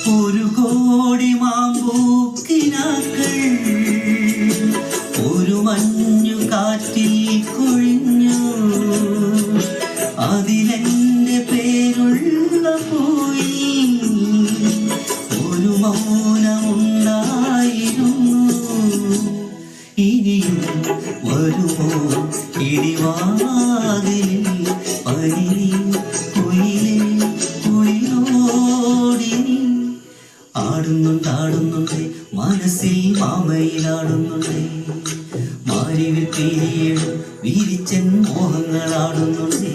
ഒരു കോടി മാമ്പൂക്കിനാക്കൾ ഒരു മഞ്ഞു കാറ്റിൽ കൊഴിഞ്ഞു. അതിലെന്റെ പേരുള്ള പോയി ഒരു മൗനമുണ്ടായിരുന്നു. ഇനിയും വരുമോ ഇടിവാതിലിൽ പനി കുയിലേ കുളിരോടിനി. ആടുന്നുണ്ട് മനസ്സിൽ മാമയിലാടുന്നുണ്ട്. മാരിവിൽ പിരിയിടും വിരിച്ചൻ മോഹങ്ങളാടുന്നുണ്ട്.